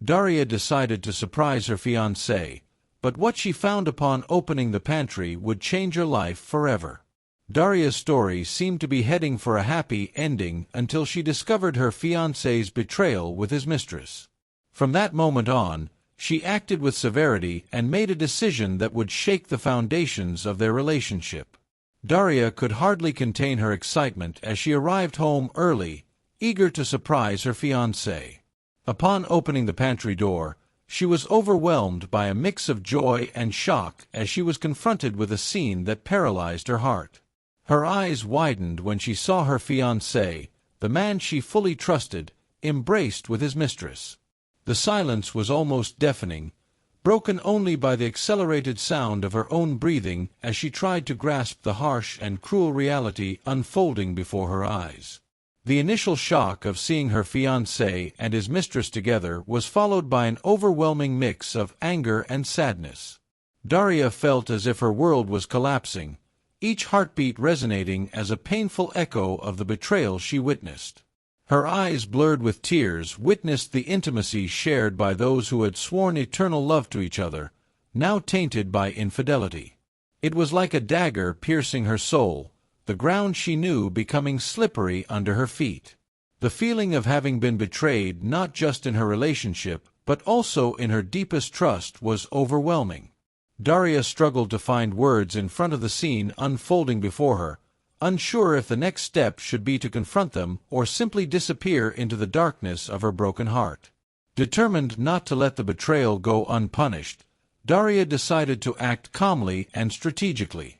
Daria decided to surprise her fiancé, but what she found upon opening the pantry would change her life forever. Daria's story seemed to be heading for a happy ending until she discovered her fiancé's betrayal with his mistress. From that moment on, she acted with severity and made a decision that would shake the foundations of their relationship. Daria could hardly contain her excitement as she arrived home early, eager to surprise her fiancé. Upon opening the pantry door, she was overwhelmed by a mix of joy and shock as she was confronted with a scene that paralyzed her heart. Her eyes widened when she saw her fiancé, the man she fully trusted, embraced with his mistress. The silence was almost deafening, broken only by the accelerated sound of her own breathing as she tried to grasp the harsh and cruel reality unfolding before her eyes. The initial shock of seeing her fiancé and his mistress together was followed by an overwhelming mix of anger and sadness. Daria felt as if her world was collapsing, each heartbeat resonating as a painful echo of the betrayal she witnessed. Her eyes, blurred with tears, witnessed the intimacy shared by those who had sworn eternal love to each other, now tainted by infidelity. It was like a dagger piercing her soul, the ground she knew becoming slippery under her feet. The feeling of having been betrayed not just in her relationship, but also in her deepest trust was overwhelming. Daria struggled to find words in front of the scene unfolding before her, unsure if the next step should be to confront them or simply disappear into the darkness of her broken heart. Determined not to let the betrayal go unpunished, Daria decided to act calmly and strategically.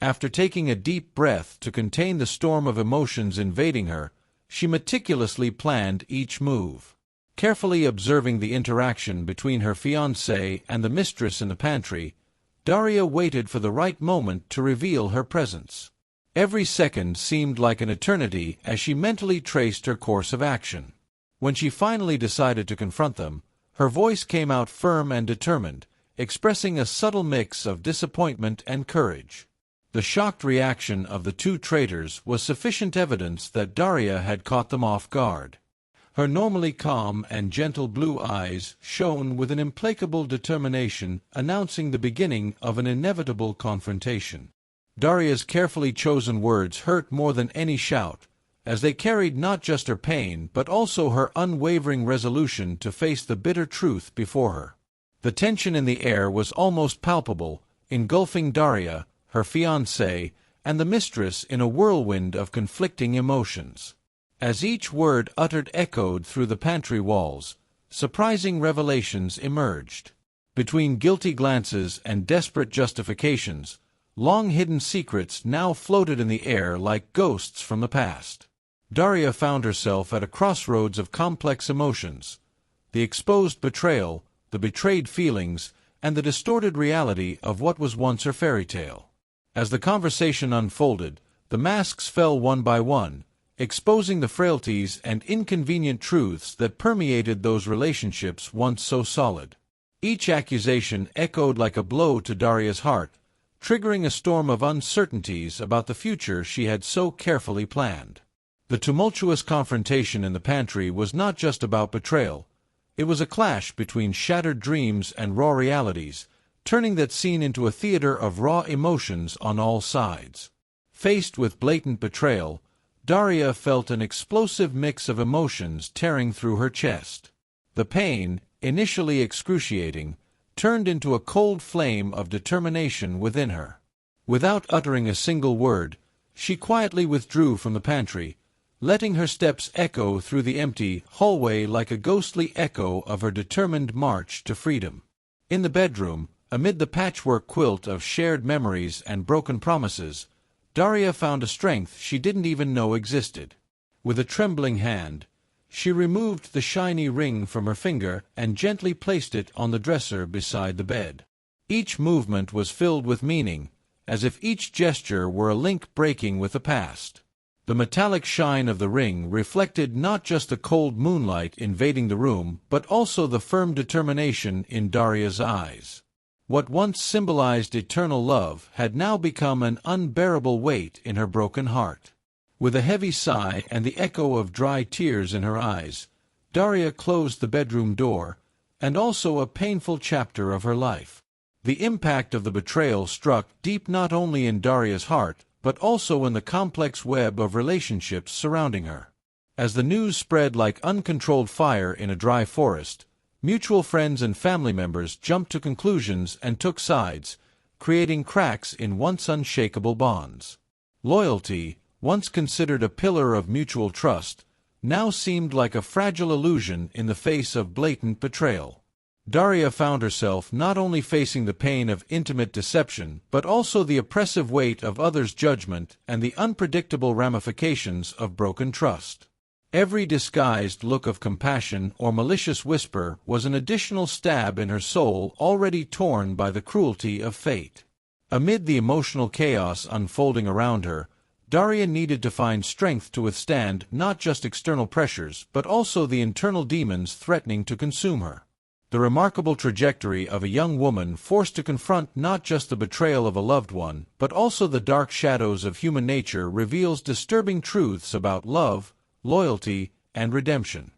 After taking a deep breath to contain the storm of emotions invading her, she meticulously planned each move. Carefully observing the interaction between her fiancé and the mistress in the pantry, Daria waited for the right moment to reveal her presence. Every second seemed like an eternity as she mentally traced her course of action. When she finally decided to confront them, her voice came out firm and determined, expressing a subtle mix of disappointment and courage. The shocked reaction of the two traitors was sufficient evidence that Daria had caught them off guard. Her normally calm and gentle blue eyes shone with an implacable determination, announcing the beginning of an inevitable confrontation. Daria's carefully chosen words hurt more than any shout, as they carried not just her pain but also her unwavering resolution to face the bitter truth before her. The tension in the air was almost palpable, engulfing Daria, her fiancé, and the mistress in a whirlwind of conflicting emotions. As each word uttered echoed through the pantry walls, surprising revelations emerged. Between guilty glances and desperate justifications, long-hidden secrets now floated in the air like ghosts from the past. Daria found herself at a crossroads of complex emotions: the exposed betrayal, the betrayed feelings, and the distorted reality of what was once her fairy tale. As the conversation unfolded, the masks fell one by one, exposing the frailties and inconvenient truths that permeated those relationships once so solid. Each accusation echoed like a blow to Daria's heart, triggering a storm of uncertainties about the future she had so carefully planned. The tumultuous confrontation in the pantry was not just about betrayal. It was a clash between shattered dreams and raw realities, turning that scene into a theater of raw emotions on all sides. Faced with blatant betrayal, Daria felt an explosive mix of emotions tearing through her chest. The pain, initially excruciating, turned into a cold flame of determination within her. Without uttering a single word, she quietly withdrew from the pantry, letting her steps echo through the empty hallway like a ghostly echo of her determined march to freedom. In the bedroom, amid the patchwork quilt of shared memories and broken promises, Daria found a strength she didn't even know existed. With a trembling hand, she removed the shiny ring from her finger and gently placed it on the dresser beside the bed. Each movement was filled with meaning, as if each gesture were a link breaking with the past. The metallic shine of the ring reflected not just the cold moonlight invading the room, but also the firm determination in Daria's eyes. What once symbolized eternal love had now become an unbearable weight in her broken heart. With a heavy sigh and the echo of dry tears in her eyes, Daria closed the bedroom door, and also a painful chapter of her life. The impact of the betrayal struck deep not only in Daria's heart, but also in the complex web of relationships surrounding her. As the news spread like uncontrolled fire in a dry forest, mutual friends and family members jumped to conclusions and took sides, creating cracks in once unshakable bonds. Loyalty, once considered a pillar of mutual trust, now seemed like a fragile illusion in the face of blatant betrayal. Daria found herself not only facing the pain of intimate deception, but also the oppressive weight of others' judgment and the unpredictable ramifications of broken trust. Every disguised look of compassion or malicious whisper was an additional stab in her soul already torn by the cruelty of fate. Amid the emotional chaos unfolding around her, Daria needed to find strength to withstand not just external pressures but also the internal demons threatening to consume her. The remarkable trajectory of a young woman forced to confront not just the betrayal of a loved one, but also the dark shadows of human nature reveals disturbing truths about love, loyalty, and redemption.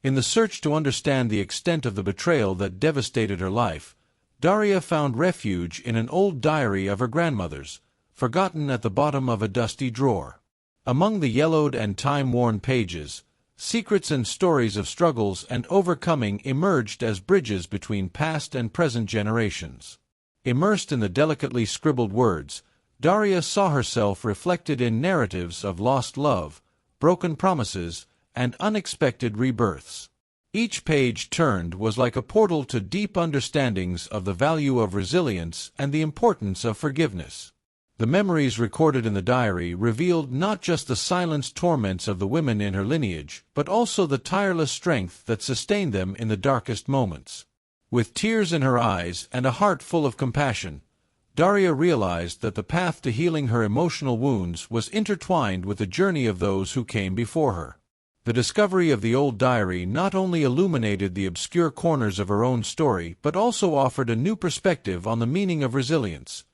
In the search to understand the extent of the betrayal that devastated her life, Daria found refuge in an old diary of her grandmother's, forgotten at the bottom of a dusty drawer. Among the yellowed and time-worn pages, secrets and stories of struggles and overcoming emerged as bridges between past and present generations. Immersed in the delicately scribbled words, Daria saw herself reflected in narratives of lost love, broken promises, and unexpected rebirths. Each page turned was like a portal to deep understandings of the value of resilience and the importance of forgiveness. The memories recorded in the diary revealed not just the silenced torments of the women in her lineage, but also the tireless strength that sustained them in the darkest moments. With tears in her eyes and a heart full of compassion, Daria realized that the path to healing her emotional wounds was intertwined with the journey of those who came before her. The discovery of the old diary not only illuminated the obscure corners of her own story but also offered a new perspective on the meaning of resilience,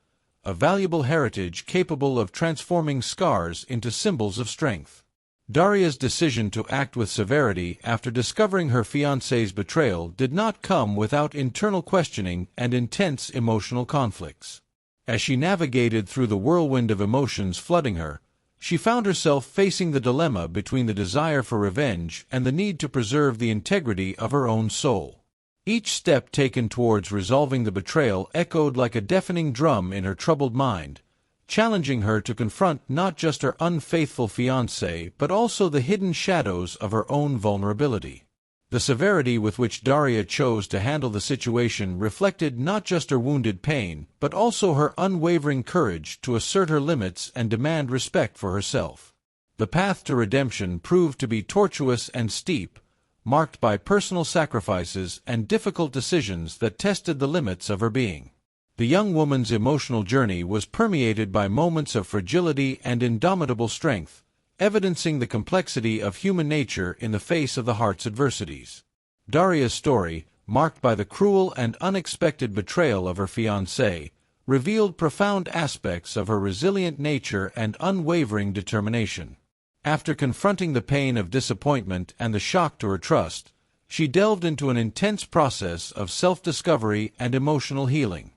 a valuable heritage capable of transforming scars into symbols of strength. Daria's decision to act with severity after discovering her fiancé's betrayal did not come without internal questioning and intense emotional conflicts. As she navigated through the whirlwind of emotions flooding her, she found herself facing the dilemma between the desire for revenge and the need to preserve the integrity of her own soul. Each step taken towards resolving the betrayal echoed like a deafening drum in her troubled mind, challenging her to confront not just her unfaithful fiancé but also the hidden shadows of her own vulnerability. The severity with which Daria chose to handle the situation reflected not just her wounded pain, but also her unwavering courage to assert her limits and demand respect for herself. The path to redemption proved to be tortuous and steep, marked by personal sacrifices and difficult decisions that tested the limits of her being. The young woman's emotional journey was permeated by moments of fragility and indomitable strength, evidencing the complexity of human nature in the face of the heart's adversities. Daria's story, marked by the cruel and unexpected betrayal of her fiancé, revealed profound aspects of her resilient nature and unwavering determination. After confronting the pain of disappointment and the shock to her trust, she delved into an intense process of self-discovery and emotional healing.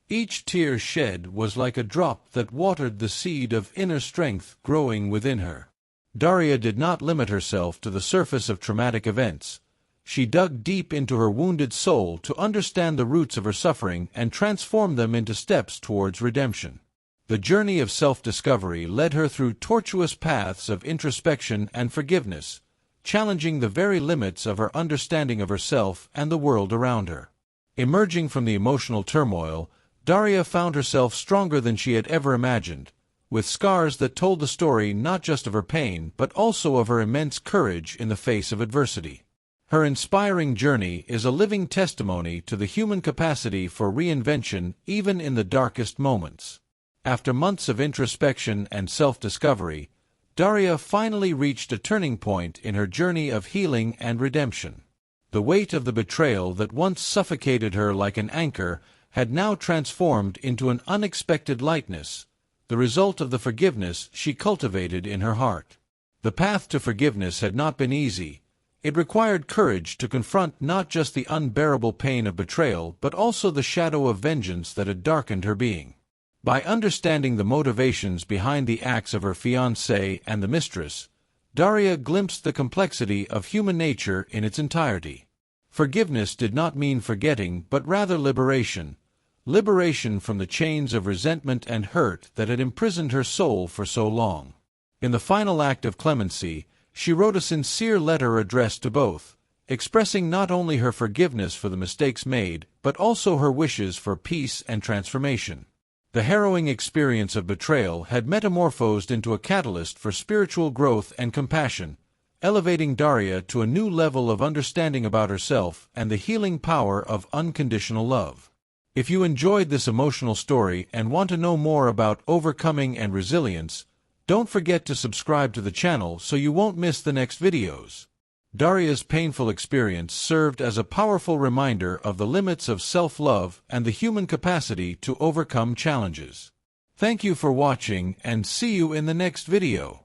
Each tear shed was like a drop that watered the seed of inner strength growing within her. Daria did not limit herself to the surface of traumatic events. She dug deep into her wounded soul to understand the roots of her suffering and transform them into steps towards redemption. The journey of self-discovery led her through tortuous paths of introspection and forgiveness, challenging the very limits of her understanding of herself and the world around her. Emerging from the emotional turmoil, Daria found herself stronger than she had ever imagined, with scars that told the story not just of her pain but also of her immense courage in the face of adversity. Her inspiring journey is a living testimony to the human capacity for reinvention even in the darkest moments. After months of introspection and self-discovery, Daria finally reached a turning point in her journey of healing and redemption. The weight of the betrayal that once suffocated her like an anchor had now transformed into an unexpected lightness, the result of the forgiveness she cultivated in her heart. The path to forgiveness had not been easy, It required courage to confront not just the unbearable pain of betrayal but also the shadow of vengeance that had darkened her being. By understanding the motivations behind the acts of her fiancé and the mistress, Daria glimpsed the complexity of human nature in its entirety. Forgiveness did not mean forgetting but rather liberation, liberation from the chains of resentment and hurt that had imprisoned her soul for so long. In the final act of clemency, she wrote a sincere letter addressed to both, expressing not only her forgiveness for the mistakes made, but also her wishes for peace and transformation. The harrowing experience of betrayal had metamorphosed into a catalyst for spiritual growth and compassion, elevating Daria to a new level of understanding about herself and the healing power of unconditional love. If you enjoyed this emotional story and want to know more about overcoming and resilience, don't forget to subscribe to the channel so you won't miss the next videos. Daria's painful experience served as a powerful reminder of the limits of self-love and the human capacity to overcome challenges. Thank you for watching and see you in the next video.